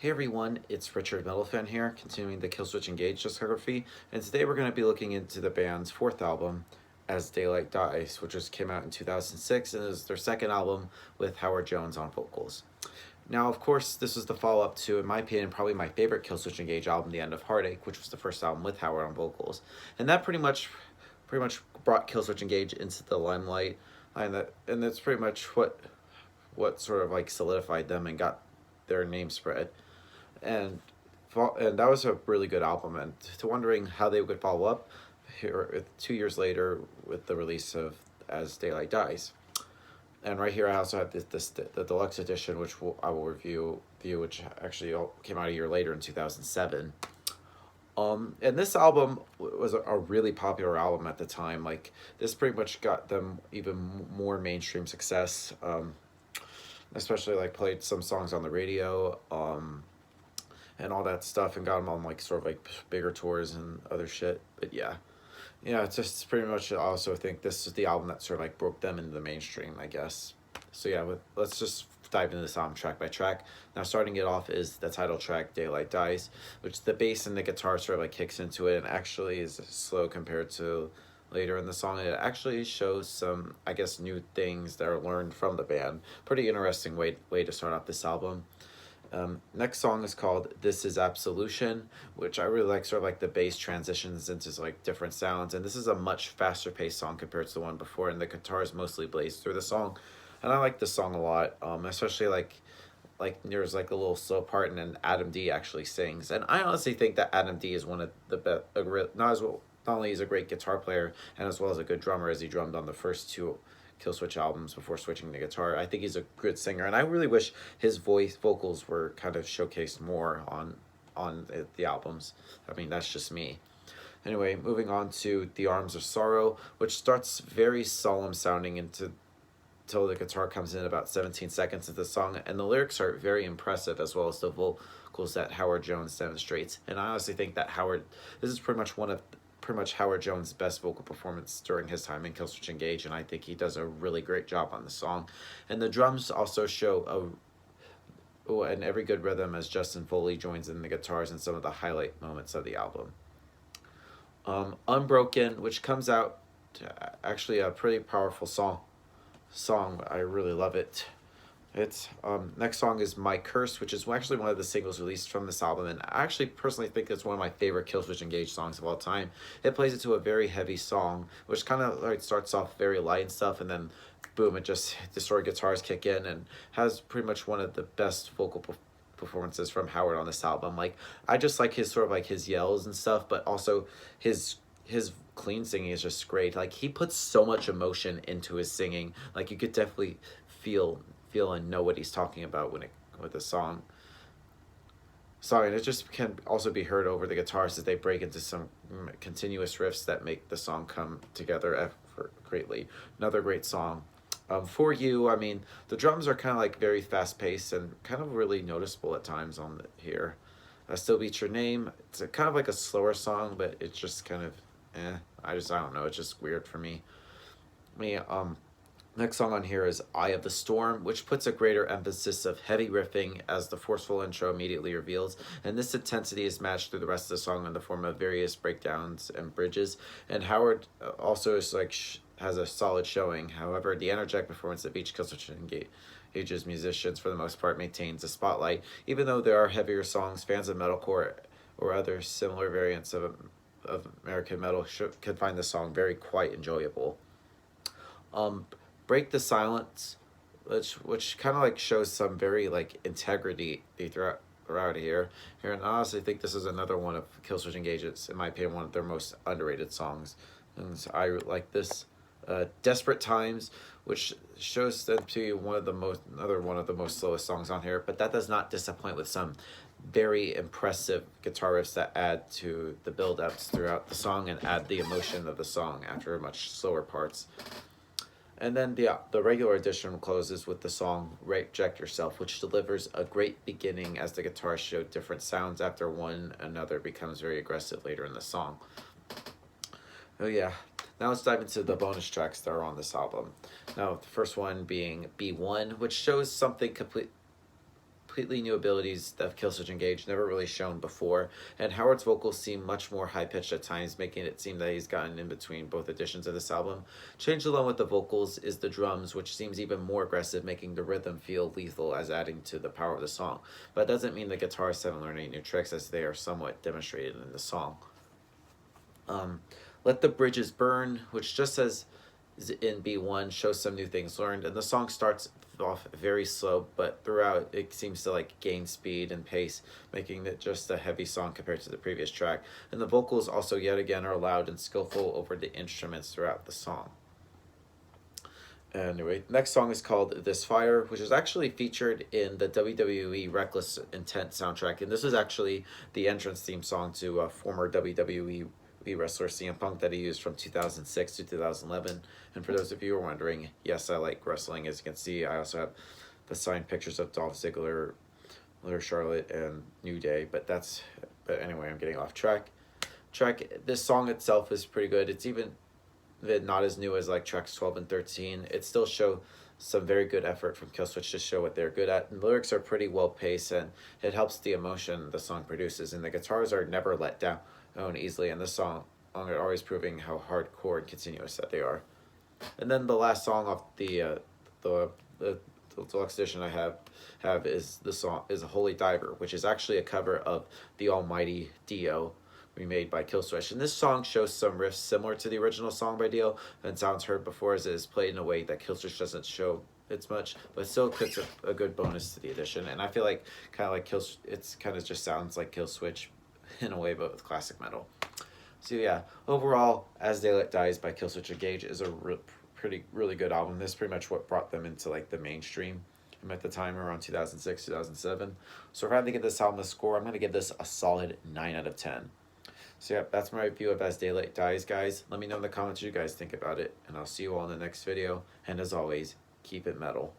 Hey everyone, it's Richard Middlefan here, continuing the Killswitch Engage discography, and today we're going to be looking into the band's fourth album, As Daylight Dies, which just came out in 2006 and is their second album with Howard Jones on vocals. Now, of course, this is the follow-up to, in my opinion, probably my favorite Killswitch Engage album, The End of Heartache, which was the first album with Howard on vocals, and that pretty much brought Killswitch Engage into the limelight, and that's pretty much what sort of like solidified them and got their name spread. And and that was a really good album. And to wondering how they would follow up here 2 years later with the release of As Daylight Dies. And right here I also have the deluxe edition, which I will review, which actually came out a year later in 2007. And this album was a really popular album at the time. Like, this pretty much got them even more mainstream success. Especially like played some songs on the radio. And all that stuff, and got them on like sort of like bigger tours and other shit. But yeah, it's just pretty much. I also think this is the album that sort of like broke them into the mainstream, I guess. So yeah, let's just dive into this album track by track. Now, starting it off is the title track, Daylight Dies, which the bass and the guitar sort of like kicks into it, and actually is slow compared to later in the song. It actually shows some, I guess, new things that are learned from the band. Pretty interesting way to start off this album. Next song is called This Is Absolution, which I really like. Sort of like the bass transitions into like different sounds, and this is a much faster paced song compared to the one before, and the guitars mostly blaze through the song, and I like this song a lot. Especially like there's like a little slow part, and then Adam D actually sings, and I honestly think that Adam D is one of the best. Not only is a great guitar player and as well as a good drummer, as he drummed on the first two Killswitch albums before switching to guitar. I think he's a good singer, and I really wish his vocals were kind of showcased more on the albums. I mean, that's just me. Anyway, moving on to The Arms of Sorrow, which starts very solemn sounding until the guitar comes in about 17 seconds of the song, and the lyrics are very impressive, as well as the vocals that Howard Jones demonstrates. And I honestly think that this is pretty much Howard Jones' best vocal performance during his time in Killswitch Engage, and I think he does a really great job on the song. And the drums also show an every good rhythm as Justin Foley joins in the guitars in some of the highlight moments of the album. Unbroken, which comes out actually a pretty powerful song. I really love it. It's next song is My Curse, which is actually one of the singles released from this album, and I actually personally think it's one of my favorite Killswitch Engage songs of all time. It plays into a very heavy song, which kind of like starts off very light and stuff, and then boom, the distorted guitars kick in, and has pretty much one of the best vocal performances from Howard on this album. Like, I just like his sort of like his yells and stuff, but also his clean singing is just great. Like, he puts so much emotion into his singing. Like, you could definitely feel and know what he's talking about with the song. Sorry, and it just can also be heard over the guitars as they break into some continuous riffs that make the song come together greatly. Another great song. For You, I mean, the drums are kind of like very fast paced and kind of really noticeable at times on here. I Still Beat Your Name. It's kind of like a slower song, but it's just kind of I don't know. It's just weird for me. Next song on here is Eye of the Storm, which puts a greater emphasis of heavy riffing as the forceful intro immediately reveals, and this intensity is matched through the rest of the song in the form of various breakdowns and bridges. And Howard also is like has a solid showing. However, the energetic performance of each Killswitch Engage's musicians for the most part maintains a spotlight, even though there are heavier songs. Fans of metalcore or other similar variants of American metal can find the song very quite enjoyable. Break the Silence, which kind of like shows some very like integrity throughout here. And I honestly think this is another one of Killswitch Engage's, in my opinion, one of their most underrated songs. And so I like this. Desperate Times, which shows them to you another one of the most slowest songs on here, but that does not disappoint with some very impressive guitar riffs that add to the build-ups throughout the song and add the emotion of the song after much slower parts. And then the regular edition closes with the song Reject Yourself, which delivers a great beginning as the guitars show different sounds after one another becomes very aggressive later in the song. Oh yeah, now let's dive into the bonus tracks that are on this album. Now, the first one being B1, which shows something completely new abilities that Killswitch Engage never really shown before, and Howard's vocals seem much more high-pitched at times, making it seem that he's gotten in between both editions of this album. Changed along with the vocals is the drums, which seems even more aggressive, making the rhythm feel lethal as adding to the power of the song. But it doesn't mean the guitarists haven't learned any new tricks, as they are somewhat demonstrated in the song. Let the Bridges Burn, which just says in B1, shows some new things learned, and the song starts off very slow, but throughout it seems to like gain speed and pace, making it just a heavy song compared to the previous track. And the vocals also yet again are loud and skillful over the instruments throughout the song. Anyway, next song is called This Fire, which is actually featured in the WWE Reckless Intent soundtrack, and this is actually the entrance theme song to a former WWE wrestler CM Punk that he used from 2006 to 2011. And for those of you who are wondering, yes, I like wrestling. As you can see, I also have the signed pictures of Dolph Ziggler, Charlotte, and New Day. But anyway, I'm getting off track. This song itself is pretty good. It's even not as new as like tracks 12 and 13. It still show some very good effort from Killswitch to show what they're good at. And the lyrics are pretty well paced, and it helps the emotion the song produces. And the guitars are never let down easily, and this song are always proving how hardcore and continuous that they are. And then the last song off the deluxe edition I have is a Holy Diver, which is actually a cover of the Almighty Dio remade by Killswitch. And this song shows some riffs similar to the original song by Dio and sounds heard before, as it is played in a way that Killswitch doesn't show it's much, but still puts a good bonus to the edition. And I feel like kind of like it's kind of just sounds like Killswitch in a way, but with classic metal. So yeah, overall, As Daylight Dies by Killswitch Engage is a really good album. This is pretty much what brought them into like the mainstream at the time, around 2006, 2007. So if I had to give this album a score, I'm going to give this a solid 9 out of 10. So yeah, that's my review of As Daylight Dies, guys. Let me know in the comments what you guys think about it, and I'll see you all in the next video. And as always, keep it metal.